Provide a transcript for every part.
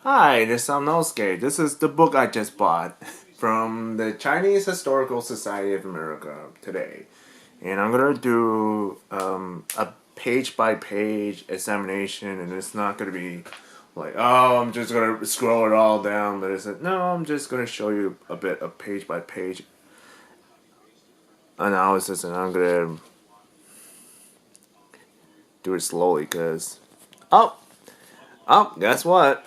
Hi, this is Samnosuke. This is the book I just bought from the Chinese Historical Society of America today. And I'm gonna do a page by page examination, and it's not gonna be like, oh, I'm just gonna scroll it all down, but it's like, no, I'm just gonna show you a bit of page by page analysis, and I'm gonna do it slowly because, oh, guess what?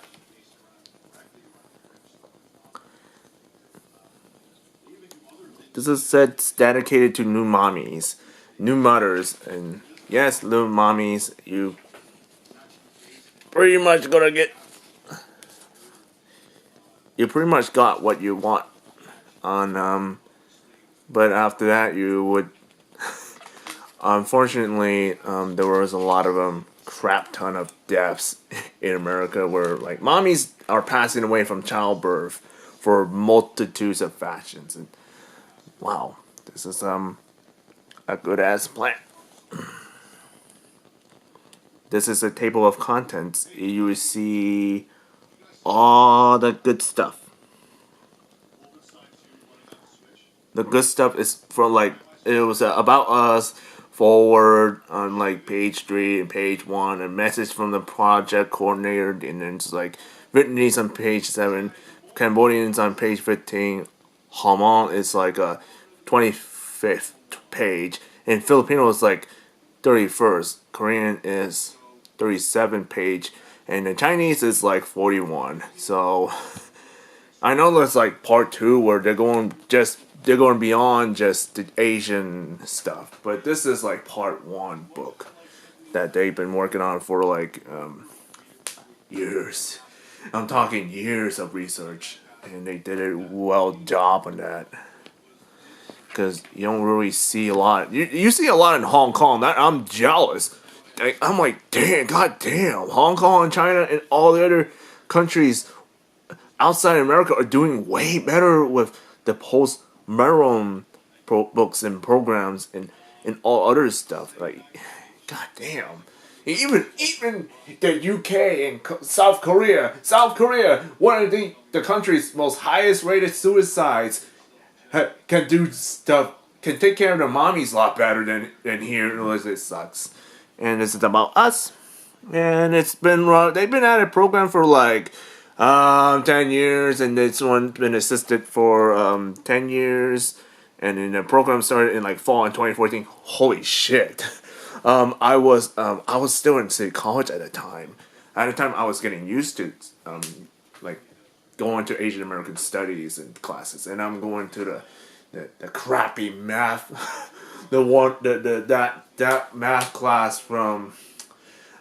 This is said dedicated to new mommies, new mothers, and yes, new mommies, you pretty much gonna get. You pretty much got what you want on. But after that, you would. Unfortunately, there was a lot of crap ton of deaths in America where like mommies are passing away from childbirth for multitudes of fashions, and wow, this is a good ass plan. This is a table of contents. You see all the good stuff. The good stuff is from like it was about us forward on like page 3 and page 1, a message from the project coordinator, and then it's like Vietnamese on page 7, Cambodians on page 15, Hmong is like a 25th page, and Filipino is like 31st, Korean is 37 page, and the Chinese is like 41. So I know there's like part 2 where they're going beyond just the Asian stuff, but this is like part 1 book that they've been working on for like years. I'm talking years of research, and they did a well job on that. Because you don't really see a lot. You see a lot in Hong Kong. That I'm jealous. I'm like, damn, god damn, Hong Kong and China and all the other countries outside America are doing way better with the post Maroon books and programs and all other stuff. Like, god damn. Even the UK and South Korea, one of the country's most highest rated suicides, can do stuff, can take care of their mommies a lot better than here. It sucks. And this is about us. And they've been at a program for like 10 years, and this one's been assisted for 10 years, and then the program started in like fall in 2014. Holy shit. I was still in city college at the time. At the time I was getting used to like going to Asian American studies and classes, and I'm going to the crappy math that math class from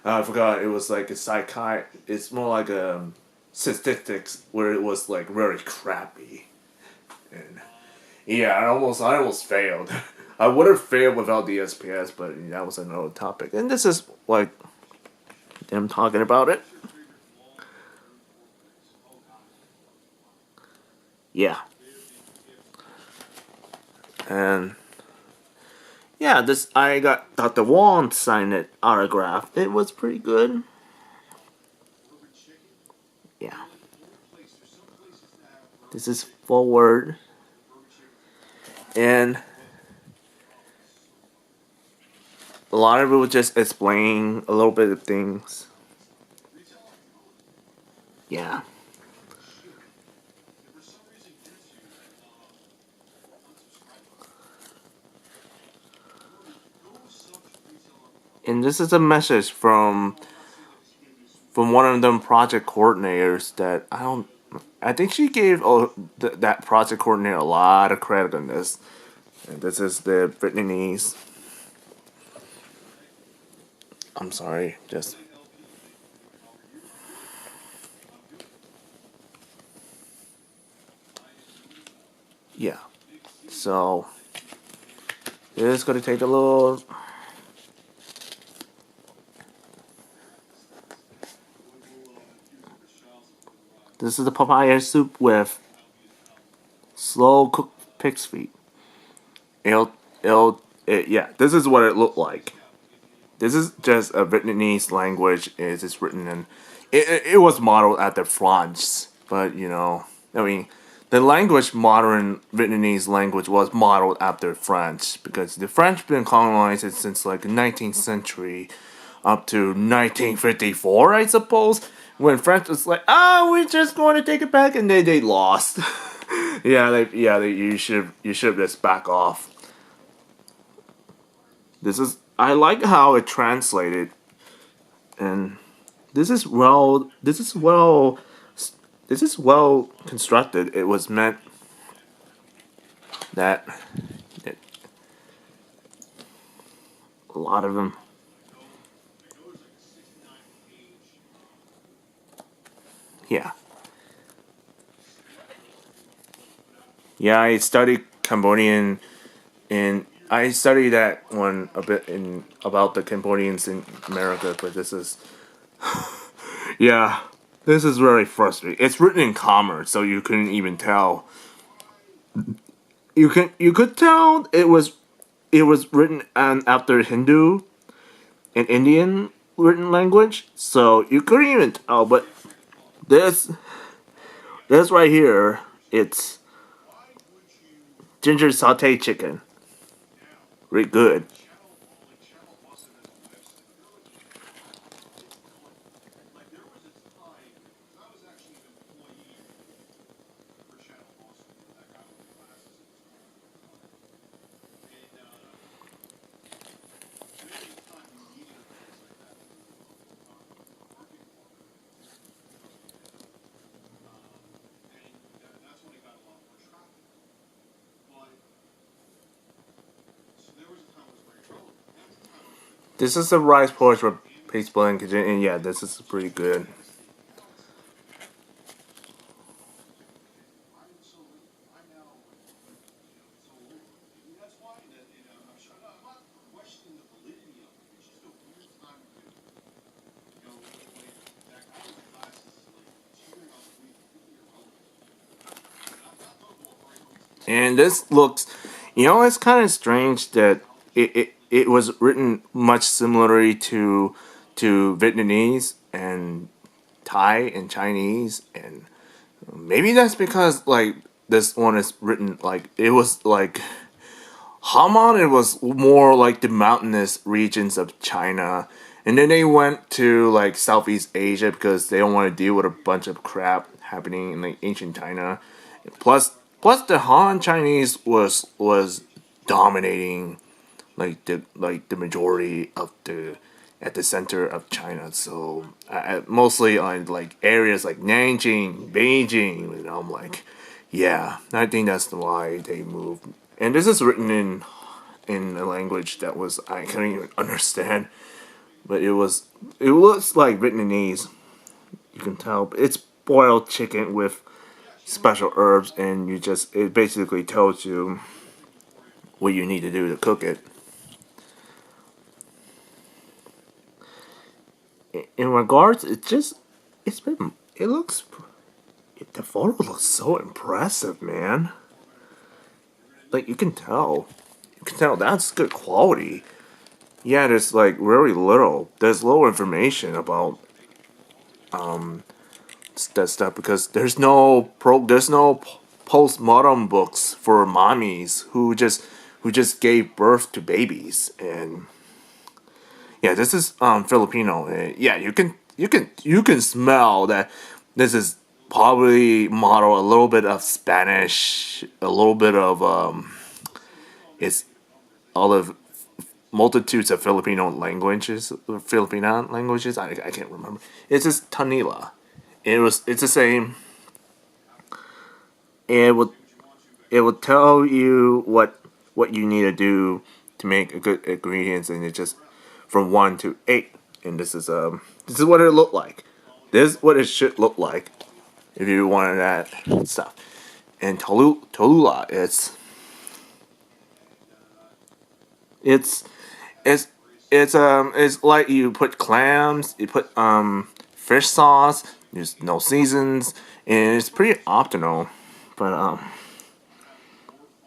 I forgot, it was like a it's more like a statistics where it was like very crappy. And yeah, I almost failed. I would have failed without the SPS, but that was another topic. And this is like them talking about it. Yeah. And yeah, this I got Dr. Wong signed it autograph. It was pretty good. Yeah. This is forward. And a lot of it was just explaining a little bit of things. Yeah. And this is a message from one of them project coordinators that I think she gave that project coordinator a lot of credit on this. And this is the Vietnamese. I'm sorry, just yeah. So it's gonna take a little. This is the papaya soup with slow cooked pig's feet. Yeah, this is what it looked like. This is just a Vietnamese language. It's just written in. It was modeled after French, but I mean, the language modern Vietnamese language was modeled after French because the French been colonized since like the 19th century up to 1954, I suppose. When French was like, we're just going to take it back, and they lost. You should just back off. I like how it translated, and this is well constructed. It was meant that it, a lot of them. Yeah, yeah. I studied Cambodian, and I studied that one a bit in about the Cambodians in America. But yeah, this is very frustrating. It's written in commerce, so you couldn't even tell. You could tell it was written after Hindu and Indian written language, so you couldn't even tell. But this this right here, it's ginger saute chicken. Really good. This is the rice porridge with paste blend, and yeah, this is pretty good. And this looks, it's kind of strange that it was written much similarly to Vietnamese and Thai and Chinese, and maybe that's because like this one is written like it was like Haman. It was more like the mountainous regions of China, and then they went to like Southeast Asia because they don't want to deal with a bunch of crap happening in like ancient China. Plus the Han Chinese was dominating like the majority of the at the center of China. So mostly on like areas like Nanjing, Beijing, and I'm like, yeah, I think that's why they moved. And this is written in a language that was I couldn't even understand, but it looks like Vietnamese. You can tell it's boiled chicken with special herbs, and it basically tells you what you need to do to cook it. In regards, it looks the photo looks so impressive, man. Like you can tell that's good quality. Yeah, there's like very little. There's little information about that stuff because there's no postmodern books for mommies who just gave birth to babies. And yeah, this is Filipino. Yeah, you can smell that this is probably model a little bit of Spanish, a little bit of it's all of multitudes of Filipino languages. I can't remember. It's just Tanila. It's the same. It will tell you what you need to do to make a good ingredients, and it's just from 1 to 8. And this is what it looked like. This is what it should look like if you wanted that stuff. And Tolula, it's it's it's like you put clams, you put fish sauce. There's no seasons, and it's pretty optional. But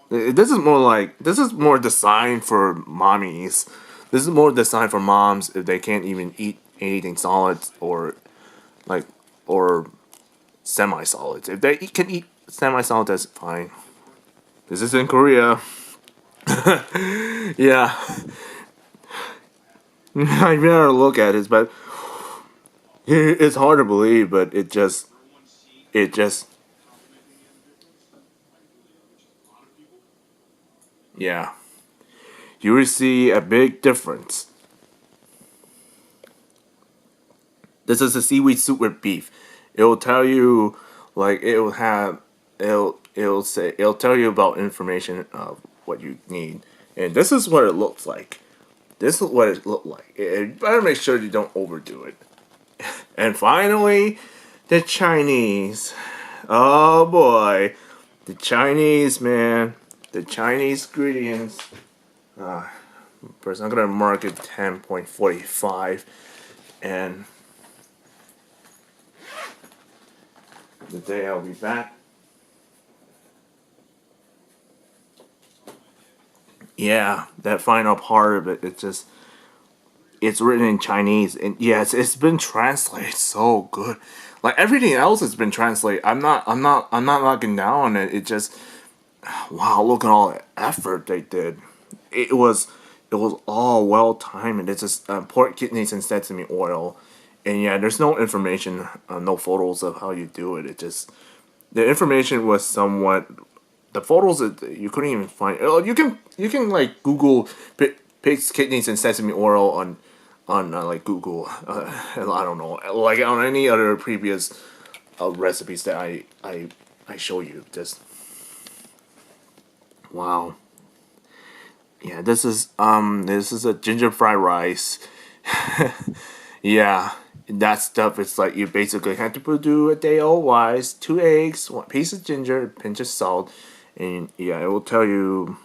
this is more designed for mommies This is more designed for moms if they can't even eat anything solid or like or semi-solids. If they can eat semi-solid, that's fine. This is in Korea. Yeah, I better look at it, but it's hard to believe. But it just, yeah, you will see a big difference. This is a seaweed soup with beef. It will tell you, like it will have, it'll tell you about information of what you need, and this is what it looks like. This is what it looked like. You better make sure you don't overdo it. And finally, the Chinese. Oh boy, the Chinese, man, the Chinese ingredients. First, I'm gonna mark it 10.45, and the day I'll be back. Yeah, that final part of it, it's written in Chinese, and yes, it's been translated so good. Like everything else has been translated. I'm not looking down on it. It just, wow, look at all the effort they did. It was, it was all well timed. It's just pork kidneys and sesame oil, and yeah, there's no information, no photos of how you do it. It just, the information was somewhat, the photos that you couldn't even find. Oh, you can like Google pig's kidneys and sesame oil on like Google. I don't know, like on any other previous recipes that I show you. Just wow. Yeah, this is a ginger fried rice. Yeah, that stuff is like you basically have to do a day old rice, 2 eggs, 1 piece of ginger, a pinch of salt, and yeah, it will tell you.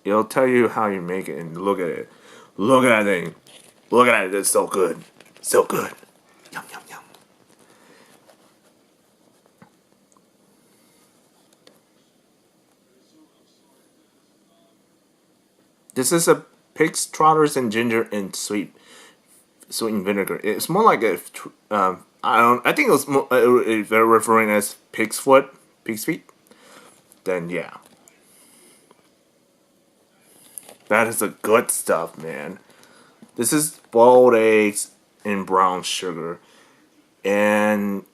It'll tell you how you make it, and look at it. Look at that thing. Look at it. It's so good. So good. Yum yum yum. This is a pig's trotters and ginger and sweetened vinegar. It's more like a I don't. I think it was more, if they're referring as pig's feet. Then yeah, that is the good stuff, man. This is boiled eggs and brown sugar, and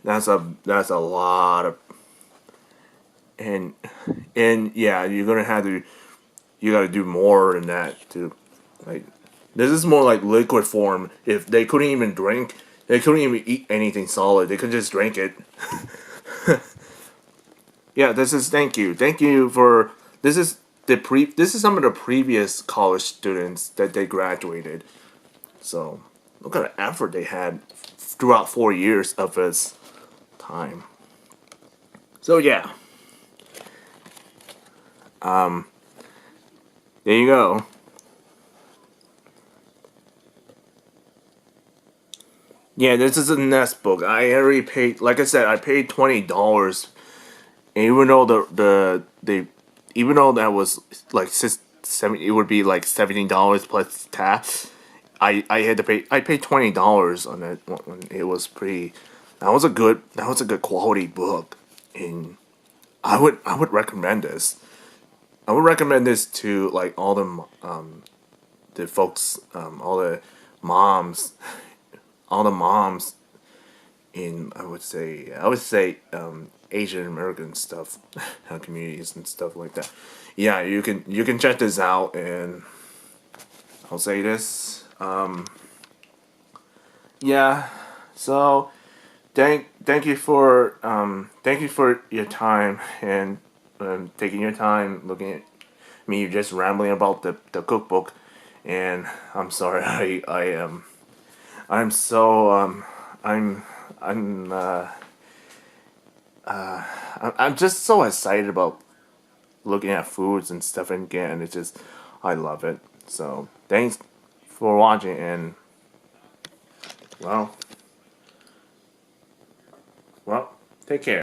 that's a lot of and yeah, you're gonna have to you gotta do more than that to like. This is more like liquid form. If they couldn't even drink, they couldn't even eat anything solid. They could just drink it. Yeah, this is thank you for this is this is some of the previous college students that they graduated. So look at the effort they had throughout 4 years of his time. So yeah, there you go. Yeah, this is a Nest book. I already paid, like I said, I paid $20. And even though even though that was like it would be like $17 plus tax. I had to pay. I paid $20 on it. It was pretty. That was a good quality book, and I would recommend this. I would recommend this to like all the folks, moms, all the moms in I would say Asian American stuff, communities and stuff like that. Yeah, you can check this out, and I'll say this. Yeah, so thank you for your time and taking your time looking at me just rambling about the cookbook, and I'm sorry I am I'm so I'm I'm just so excited about looking at foods and stuff, and again it's just I love it. So thanks for watching, and well well take care.